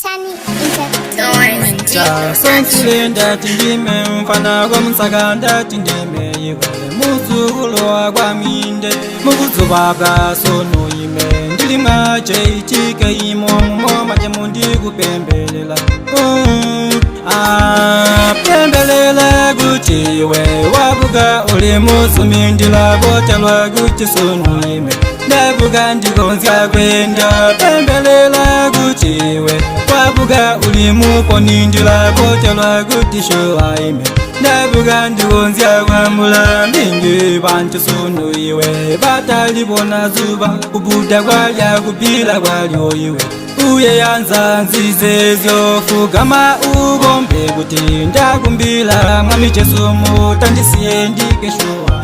Tani Entertainment. Sonsilinda tindime mfana kwa msaganda tindime Iwele muzulwa kwa minde Muguzubabla sono ime Ndili mwache itike imo Muma jemundi kupembelela Pembelela guchiwe Wabuga uli musumindila Botelwa guchi sono ime Ndabuga ndigonzya kwenda Pembelela guchiwe Wabuga uli mupo nindila Botelwa guchi showa ime Ndabuga ndigonzya kwambula Mbingi bantu sunu iwe Batali bona zuba Kubuda kwalya kupila kwalyo iwe Uye yanza nzizezyo Fugama ubombe kutinda kumbila Mwamiche sumu tandisiye ndikeshuwa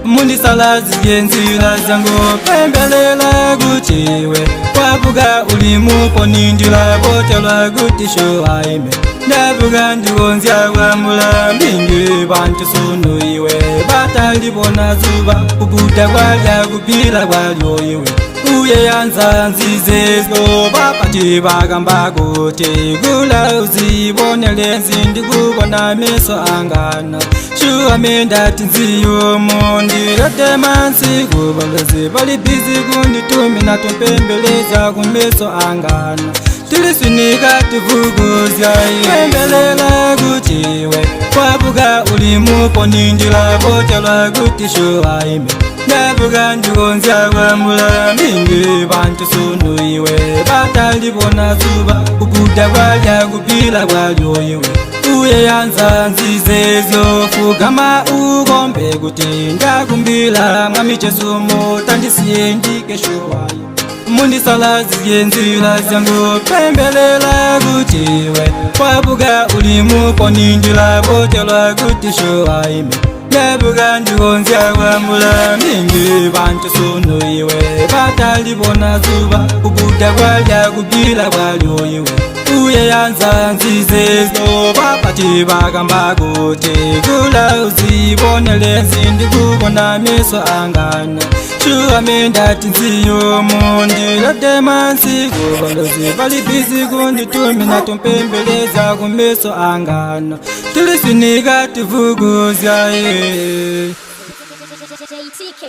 Mundi salazi yenzila zango Pembelela guchiwe Wabuga uli mupo nindila Botelwa guti showa ime Ndabuga ndigonzya kwambula Mbingi bantu sunu iwe Batali bona zuba Kubuda kwalya kupila kwalyo iwe Uye yanza nzizezyo Bapati bagamba kuti Gula uzibonele nzindi kubona meso angana Shuwa menda tinziyo mundi Rete mansi kubalozi Bali bizi kundi tumina tumpembeleza kumeso angana Tulisunika tuvuguzya Pembelela guchiwe Wabuga uli mupo nindila Botelwa guti shuwa ime Ndabuga ndigonzya kwambula Mbingi bantu sunu iwe Batali bona zuba Kubuda kwalya kupila kwalyo iwe Uye yanza nzizezyo Fugama ugombe kutinda kumbila Mwamiche sumu tandisiye ndikeshuwa Mundi salazi yenzila zangu Pembelela guchiwe Wabuga uli mupo nindila Botelwa guti showa ime Ndabuga ndigonzya kwambula Mbingi bantu sunu iwe Batali bona zuba Kubuda kwalya kupila kwalyo iwe Uye yanza nzizezyo Bapati bagamba kuti Gula uzibonele nzindi kubona meso angana Shuwa menda tinziyo mundi Rete mansi kubalozi Bali bizi kundi tumina tumpembeleza kumeso angana Tulisunika tuvuguzya JTK.